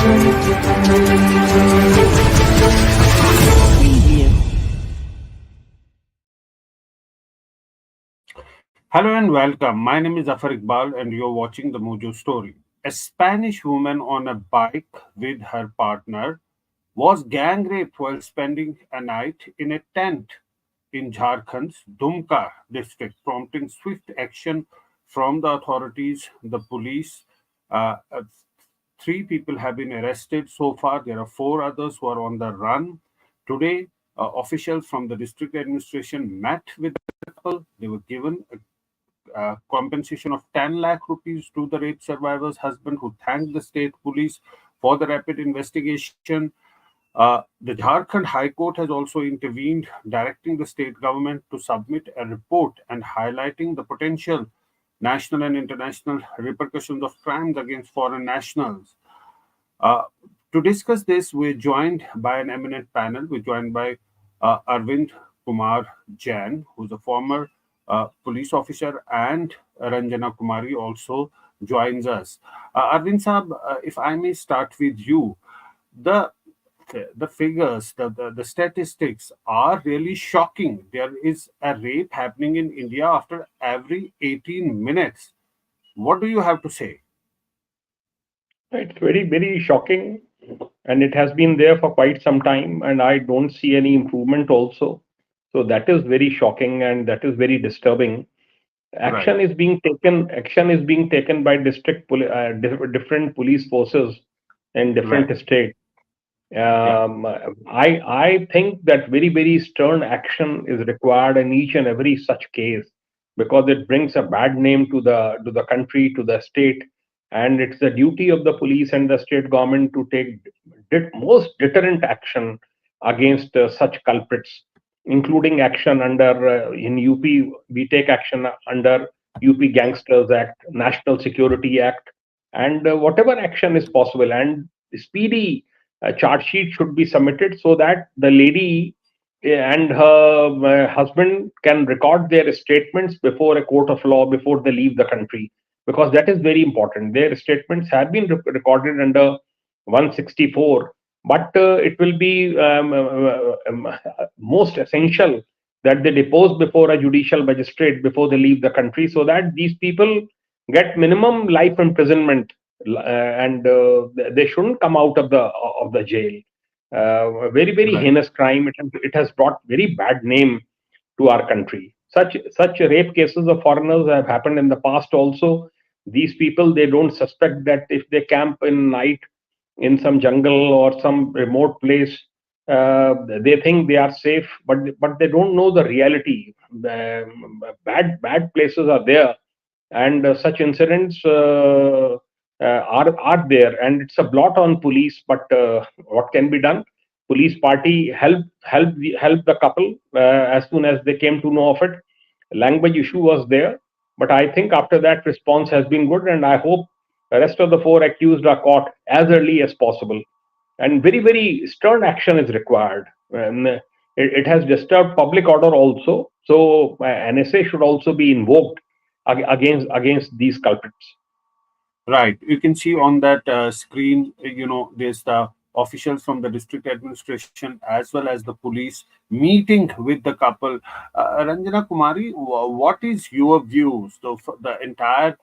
Preview. Hello and welcome. My name is Zafar Iqbal, and you're watching the Mojo story. A Spanish woman on a bike with her partner was gang raped while spending a night in a tent in Jharkhand's Dumka district, prompting swift action from the authorities. The police, uh, uh, three people have been arrested so far. There are four others who are on the run. Today, officials from the district administration met with the couple. They were given a compensation of 10 lakh rupees to the rape survivor's husband, who thanked the state police for the rapid investigation. The Jharkhand High Court has also intervened, directing the state government to submit a report and highlighting the potential national and international repercussions of crimes against foreign nationals. Uh, to discuss this, we're joined by an eminent panel. We're joined by Arvind Kumar Jain, who's a former police officer, and Ranjana Kumari also joins us. Arvind Saab, if I may start with you, the the figures, the statistics are really shocking. There is a rape happening in India after every 18 minutes. What do you have to say? It's very, very shocking, and it has been there for quite some time, and I don't see any improvement also. So that is very shocking, and that is very disturbing. Right. Action is being taken by different police forces in Right. different states. Yeah. I think that very, very stern action is required in each and every such case, because it brings a bad name to the country, to the state, and it's the duty of the police and the state government to take most deterrent action against such culprits, including action under in UP. We take action under UP Gangsters Act, National Security Act, and whatever action is possible, and speedy charge sheet should be submitted so that the lady and her husband can record their statements before a court of law before they leave the country, because that is very important. Their statements have been recorded under 164, but it will be most essential that they depose before a judicial magistrate before they leave the country, so that these people get minimum life imprisonment, and they shouldn't come out of the jail. A very, very Right. heinous crime. It has brought very bad name to our country. Such rape cases of foreigners have happened in the past also. These people, they don't suspect that if they camp in night in some jungle or some remote place, they think they are safe, but they don't know the reality. Bad places are there, and such incidents are there, and it's a blot on police. But what can be done? Police party help the couple as soon as they came to know of it. Language issue was there, but I think after that response has been good, and I hope the rest of the four accused are caught as early as possible. And very, very stern action is required. It has disturbed public order also, so NSA should also be invoked against these culprits. Right. You can see on that screen, there's the officials from the district administration as well as the police meeting with the couple. Ranjana Kumari, what is your views? The entire,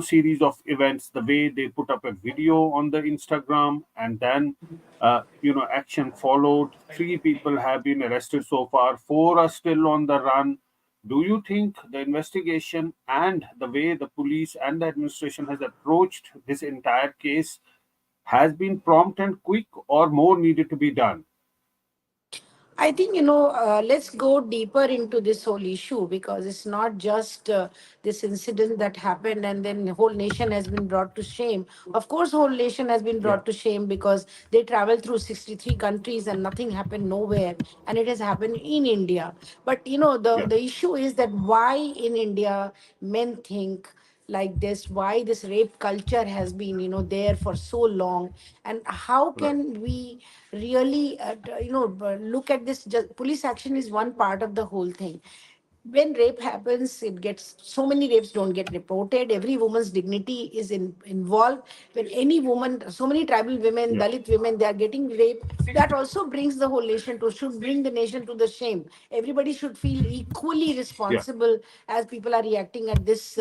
series of events, the way they put up a video on the Instagram, and then, action followed. Three people have been arrested so far. Four are still on the run. Do you think the investigation and the way the police and the administration has approached this entire case has been prompt and quick, or more needed to be done? I think, let's go deeper into this whole issue because it's not just this incident that happened and then the whole nation has been brought to shame. Of course, whole nation has been Yeah, brought to shame because they traveled through 63 countries and nothing happened nowhere. And it has happened in India. But, yeah, the issue is that why in India men think like this, why this rape culture has been there for so long, and how right, can we really look at this. Just police action is one part of the whole thing. when rape happens, it gets so many rapes don't get reported. Every woman's dignity is involved. When any woman, so many tribal women, Yeah. Dalit women, they are getting raped. That also brings the whole nation to should bring the nation to the shame. Everybody should feel equally Yeah. responsible as people are reacting at this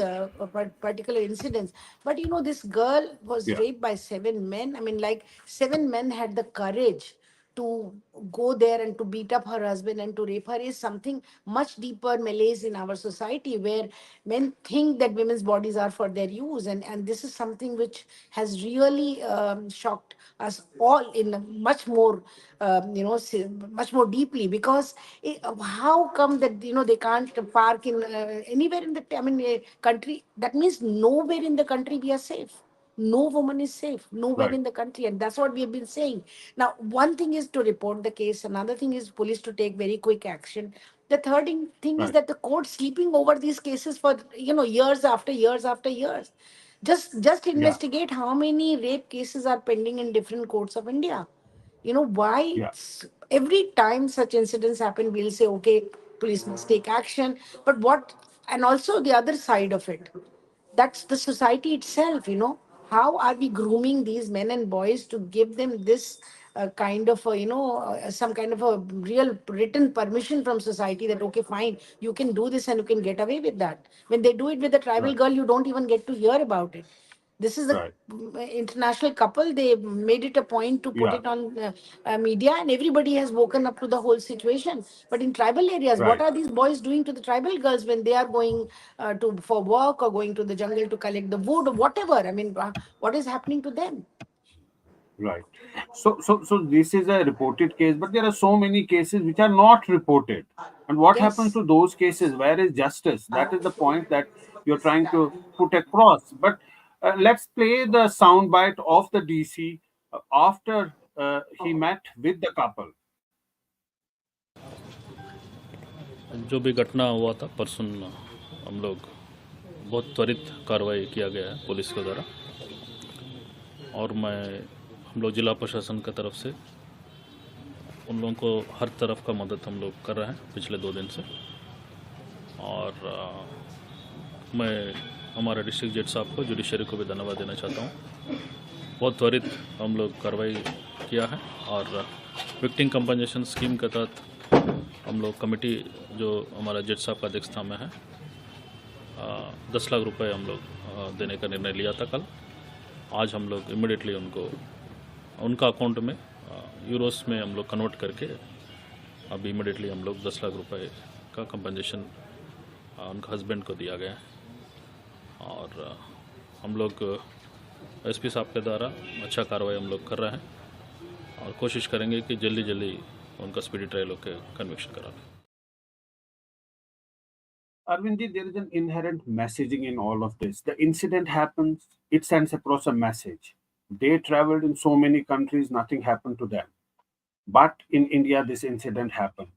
particular incidents. But this girl was Yeah. raped by 7 men. I mean, like 7 men had the courage to go there and to beat up her husband and to rape her is something much deeper malaise in our society, where men think that women's bodies are for their use, and this is something which has really shocked us all in a much more much more deeply, because how come that they can't park in anywhere in the country? That means nowhere in the country we are safe. No woman is safe nowhere Right. in the country, and that's what we have been saying. Now, one thing is to report the case, another thing is police to take very quick action. The third thing is Right. that the court sleeping over these cases for years after years after years. Just Yeah. investigate how many rape cases are pending in different courts of India. Why Yeah. every time such incidents happen, we'll say, okay, police must take action. But what, and also the other side of it, that's the society itself. How are we grooming these men and boys to give them this kind of a, some kind of a real written permission from society that, okay, fine, you can do this and you can get away with that. When they do it with a tribal Right. girl, you don't even get to hear about it. This is a Right. international couple. They made it a point to put Yeah. it on media, and everybody has woken up to the whole situation. But in tribal areas, what Right. are these boys doing to the tribal girls when they are going to for work or going to the jungle to collect the wood or whatever? I mean, what is happening to them? Right. So this is a reported case, but there are so many cases which are not reported. And what happens Yes. to those cases? Where is justice? That is the point that you're trying to put across. But let's play the soundbite of the DC after he met with the couple. जो भी घटना हुआ था परसों, हम लोग बहुत त्वरित कार्रवाई किया गया है पुलिस के द्वारा, और हम लोग जिला प्रशासन की तरफ से उन लोगों को हर तरफ का मदद हम लोग कर रहे हैं पिछले 2 दिन से। और मैं हमारे डिस्ट्रिक्ट जज साहब को, जुडिशरी को भी धन्यवाद देना चाहता हूँ। बहुत त्वरित हम लोग कार्रवाई किया है, और विक्टिम कंपनसेशन स्कीम के तहत हम लोग कमेटी जो हमारा जज साहब का अध्यक्षता में है, 10 लाख रुपए हम लोग देने का निर्णय लिया था कल। आज हम लोग इमिडिएटली उनका अकाउंट में यूरोस में हम लोग कन्वर्ट करके अभी इमिडिएटली हम लोग 10 लाख रुपए का कंपनसेशन उनका हस्बैंड को दिया गया है। और हम लोग एसपी साहब के द्वारा अच्छा कार्रवाई हम लोग कर रहे हैं, और कोशिश करेंगे कि जल्दी जल्दी उनका स्पीडी ट्रायल होकर कन्विक्शन करा लें। Arvindji, there is an inherent messaging in all of this. The incident happens, it sends across a message. They traveled in so many countries, nothing happened to them. But in India, this incident happened.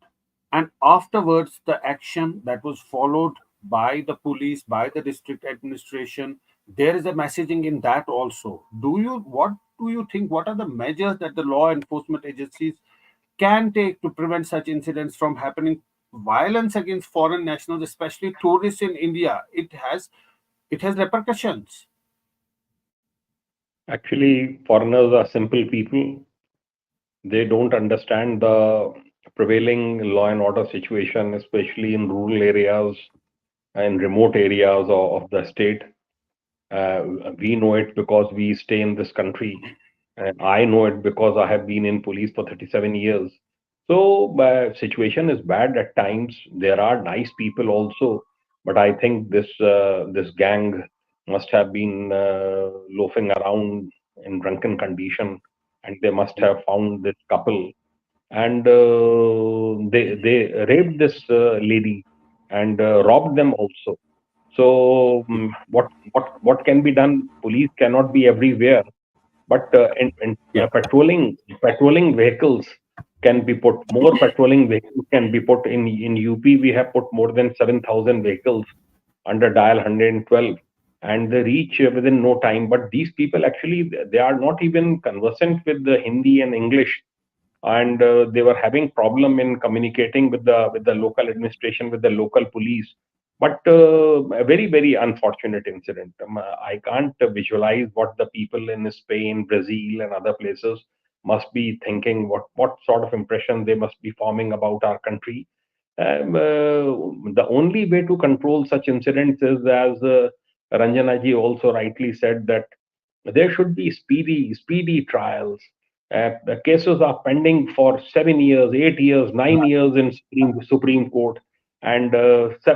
And afterwards, the action that was followed by the police, by the district administration, there is a messaging in that also. What do you think? What are the measures that the law enforcement agencies can take to prevent such incidents from happening? Violence against foreign nationals, especially tourists in India, it has repercussions. Actually, foreigners are simple people. They don't understand the prevailing law and order situation, especially in rural areas and remote areas of the state. We know it because we stay in this country. And I know it because I have been in police for 37 years. So, situation is bad at times. There are nice people also, but I think this gang must have been loafing around in drunken condition, and they must Yeah, have found this couple, and they raped this lady and robbed them also. So, what can be done? Police cannot be everywhere, but yeah, patrolling vehicles can be put. More patrolling vehicles can be put in UP. We have put more than 7,000 vehicles under dial 112, and they reach within no time. But these people actually, they are not even conversant with the Hindi and English. and they were having problem in communicating with the local administration, with the local police. But a very, very unfortunate incident. I can't visualize what the people in Spain, Brazil, and other places must be thinking, what sort of impression they must be forming about our country. The only way to control such incidents is, as Ranjana ji also rightly said, that there should be speedy trials. The cases are pending for 7 years, 8 years, 9 years in Supreme Court, and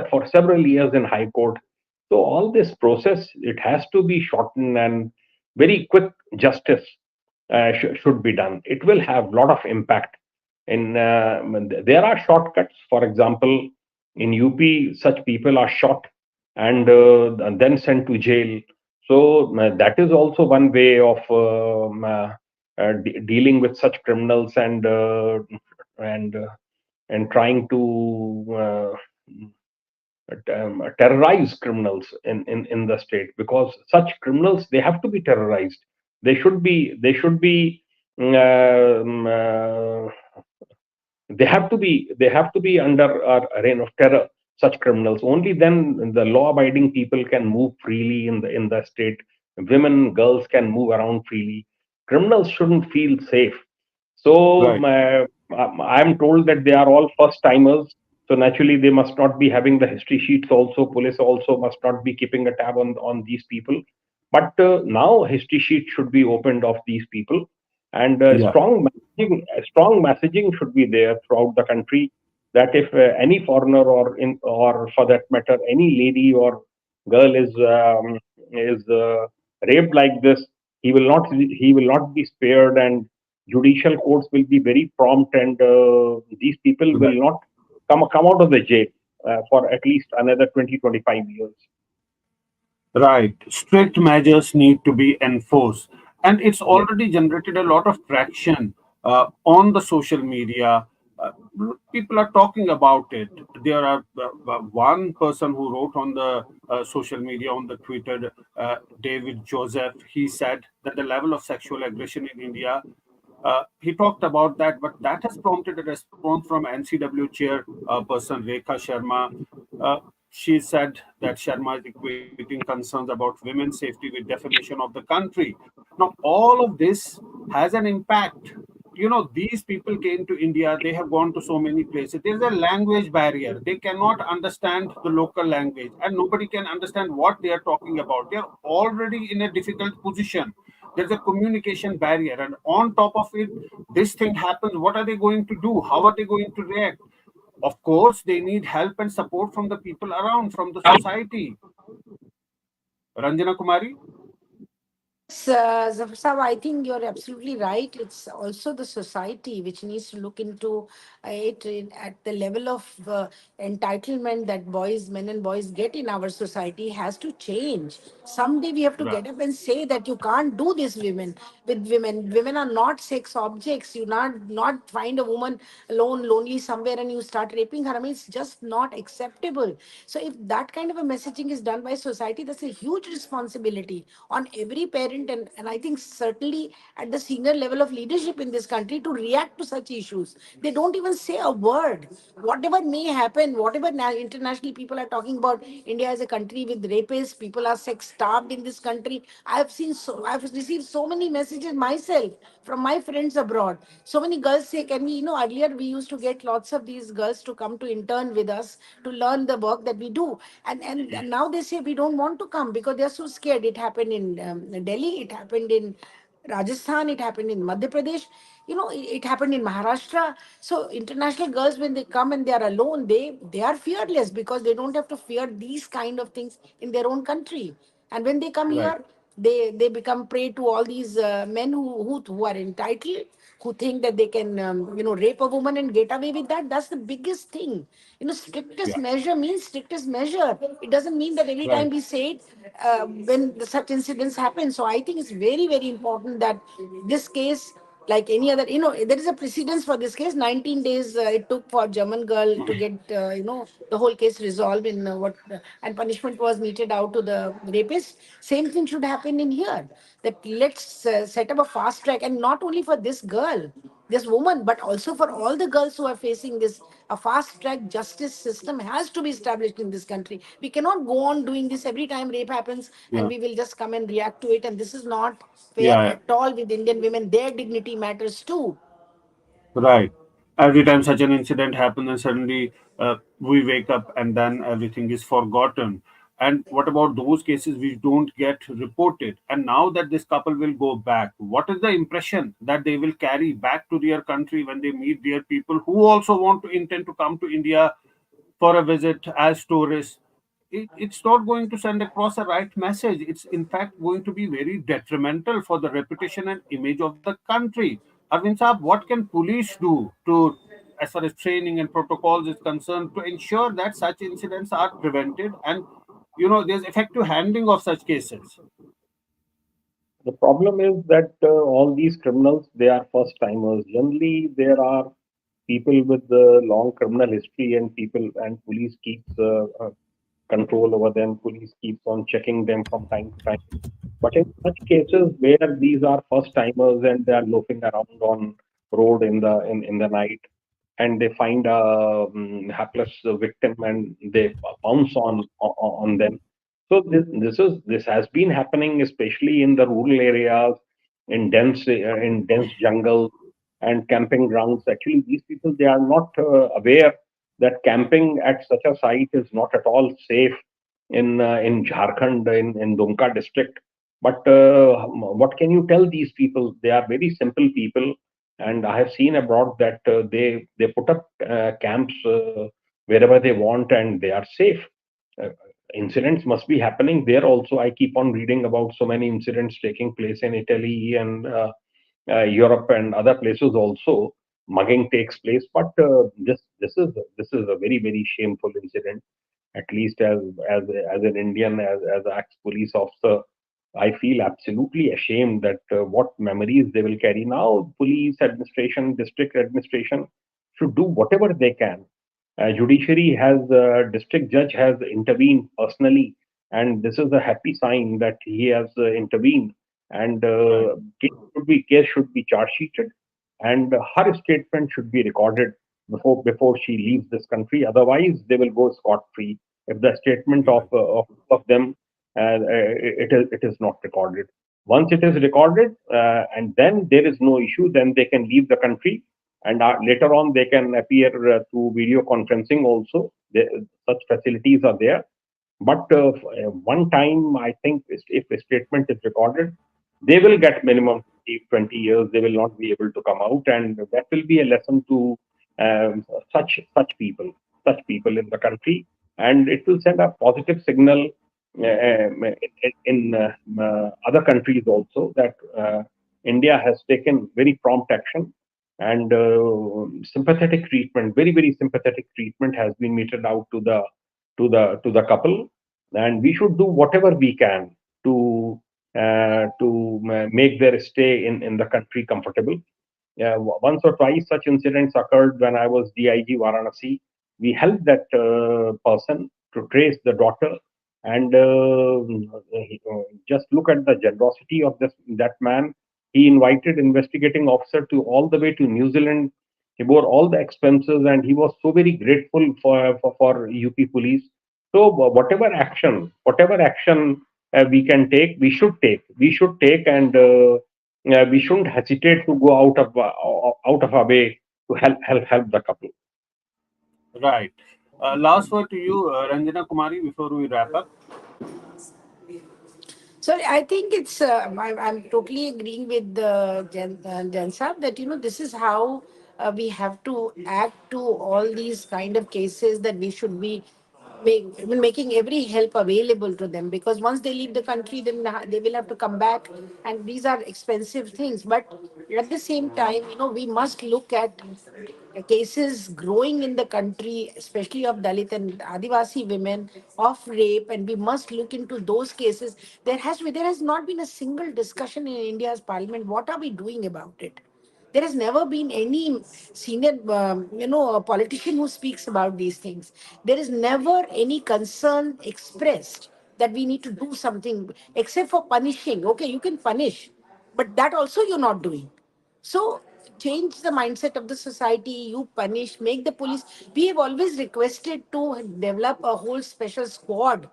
for several years in High Court. So all this process, it has to be shortened, and very quick justice should be done. It will have a lot of impact. There are shortcuts. For example, in UP, such people are shot and then sent to jail. So that is also one way of dealing with such criminals, and and trying to terrorize criminals in the state, because such criminals, they have to be terrorized. They should be um, uh, they have to be under a reign of terror. Such criminals, only then the law abiding people can move freely in the state. Women, girls can move around freely. Criminals shouldn't feel safe. So Right. I am told that they are all first timers, so naturally they must not be having the history sheets. Also, police also must not be keeping a tab on these people. But now history sheet should be opened of these people, and Yeah. strong messaging should be there throughout the country, that if any foreigner, or for that matter any lady or girl is raped like this, he will not be spared, and judicial courts will be very prompt, and these people will Right. not come out of the jail for at least another 20-25 years. Right. Strict measures need to be enforced. And it's Yes. already generated a lot of traction on the social media. Uh, People are talking about it. There are one person who wrote on the social media, on the Twitter, David Joseph. He said that the level of sexual aggression in India, he talked about that, but that has prompted a response from NCW chair person Rekha Sharma. Uh, she said that Sharma is equating concerns about women's safety with defamation of the country. Now, all of this has an impact. These people came to India, they have gone to so many places. There's a language barrier. They cannot understand the local language, and nobody can understand what they are talking about. They're already in a difficult position. There's a communication barrier, and on top of it, this thing happens. What are they going to do? How are they going to react? Of course, they need help and support from the people around, from the society. Ranjana Kumari? Yes, Zafar Saab, I think you're absolutely right. It's also the society which needs to look into at the level of entitlement that men and boys get in our society has to change. Someday we have to Right. get up and say that you can't do this, women with women. Women are not sex objects. You not find a woman alone, lonely somewhere and you start raping her. I mean, it's just not acceptable. So if that kind of a messaging is done by society, that's a huge responsibility on every parent, and I think certainly at the senior level of leadership in this country to react to such issues. They don't even say a word. Whatever may happen, whatever international people are talking about India as a country with rapists, people are sex starved in this country. I've received so many messages myself from my friends abroad. So many girls say, can we, earlier we used to get lots of these girls to come to intern with us to learn the work that we do. And now they say we don't want to come because they're so scared. It happened in Delhi, it happened in Rajasthan, it happened in Madhya Pradesh, it happened in Maharashtra. So international girls, when they come and they are alone, they are fearless because they don't have to fear these kind of things in their own country. And when they come Right. here, they become prey to all these men who are entitled, who think that they can rape a woman and get away with that. That's the biggest thing. Strictest Yeah. measure means strictest measure. It doesn't mean that every time Right. we say it, such incidents happen. So I think it's very, very important that this case, like any other, there is a precedence for this case. 19 days it took for German girl to get the whole case resolved in and punishment was meted out to the rapist. Same thing should happen in here, that let's set up a fast track, and not only for this girl, this woman, but also for all the girls who are facing this. A fast track justice system has to be established in this country. We cannot go on doing this every time rape happens and Yeah, we will just come and react to it. And this is not fair yeah, at all with Indian women. Their dignity matters too. right. Every time such an incident happens, and suddenly we wake up, and then everything is forgotten. And what about those cases which don't get reported? And now that this couple will go back, what is the impression that they will carry back to their country when they meet their people who also want to intend to come to India for a visit as tourists? It's not going to send across a right message. It's in fact going to be very detrimental for the reputation and image of the country. Arvind Saab, what can police do to, as far as training and protocols is concerned, to ensure that such incidents are prevented and there's effective handling of such cases? The problem is that all these criminals, they are first timers. Generally, there are people with the long criminal history, and people and police keeps control over them. Police keeps on checking them from time to time. But in such cases where these are first timers and they are loafing around on road in the night, and they find a hapless victim and they pounce on them. So this has been happening, especially in the rural areas, in dense jungles and camping grounds. Actually, these people, they are not aware that camping at such a site is not at all safe in Jharkhand, in Dumka district. But what can you tell these people? They are very simple people, and I have seen abroad that they put up camps wherever they want, and they are safe. Uh, Incidents must be happening there also. I keep on reading about so many incidents taking place in Italy and Europe and other places also. Mugging takes place, but this is a very shameful incident. At least as an Indian, as an ex-police officer, I feel absolutely ashamed that what memories they will carry now. Police administration, district administration should do whatever they can. Judiciary has, district judge has intervened personally, and this is a happy sign that he has intervened. And Right. case should be charge sheeted, and her statement should be recorded before she leaves this country. Otherwise, they will go scot free if the statement Right. of them it is not recorded. Once it is recorded, and then there is no issue, then they can leave the country, and later on they can appear through video conferencing also. Such facilities are there. But one time, I think if a statement is recorded, they will get minimum 20 years. They will not be able to come out, and that will be a lesson to such people in the country, and it will send a positive signal in other countries also that India has taken very prompt action, and sympathetic treatment, very sympathetic treatment has been meted out to the couple, and we should do whatever we can to make their stay in the country comfortable. Yeah, once or twice such incidents occurred when I was DIG Varanasi. We helped that person to trace the daughter, and just look at the generosity of that man. He invited investigating officer to all the way to New Zealand. He bore all the expenses, and he was so very grateful for UP police. So whatever action we can take, we should take. We should take, and we shouldn't hesitate to go out of our way to help the couple. Right. Last word to you, Ranjana Kumari, before we wrap up. So I think it's I'm totally agreeing with Jen Saab that this is how we have to act to all these kind of cases, that we should be making every help available to them, because once they leave the country, then they will have to come back, and these are expensive things. But at the same time, we must look at cases growing in the country, especially of Dalit and Adivasi women, of rape, and we must look into those cases. There has not been a single discussion in India's parliament. What are we doing about it? There has never been any senior, a politician who speaks about these things. There is never any concern expressed that we need to do something, except for punishing. Okay, you can punish, but that also you're not doing. So change the mindset of the society. You punish, make the police. We have always requested to develop a whole special squad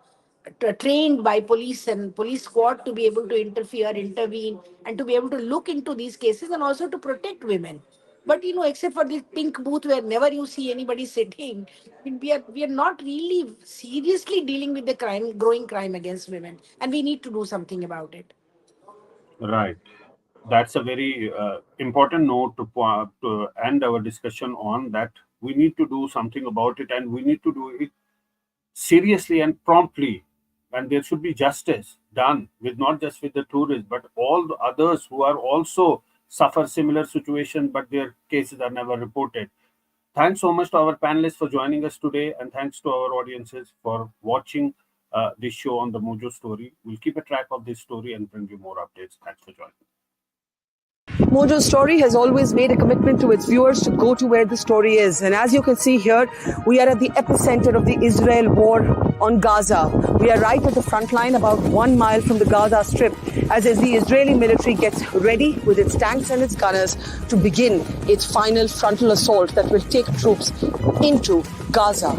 trained by police and police squad to be able to interfere, intervene, and to be able to look into these cases and also to protect women. But except for this pink booth where never you see anybody sitting, I mean, we are not really seriously dealing with the crime, growing crime against women, and we need to do something about it. Right. That's a very important note to end our discussion on, that we need to do something about it, and we need to do it seriously and promptly. And there should be justice done with not just with the tourists, but all the others who are also suffer similar situation, but their cases are never reported. Thanks so much to our panelists for joining us today, and thanks to our audiences for watching this show on the Mojo Story. We'll keep a track of this story and bring you more updates. Thanks for joining. Mojo Story has always made a commitment to its viewers to go to where the story is. And as you can see here, we are at the epicenter of the Israel war on Gaza. We are right at the front line, about 1 mile from the Gaza Strip, as the Israeli military gets ready with its tanks and its gunners to begin its final frontal assault that will take troops into Gaza.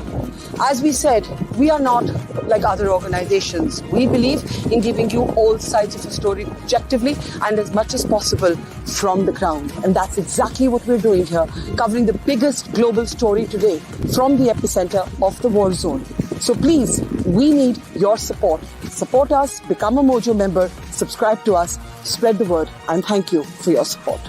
As we said, we are not like other organizations. We believe in giving you all sides of the story objectively and as much as possible from the ground. And that's exactly what we're doing here, covering the biggest global story today from the epicenter of the war zone. So please, we need your support. Support us, become a Mojo member, subscribe to us, spread the word, and thank you for your support.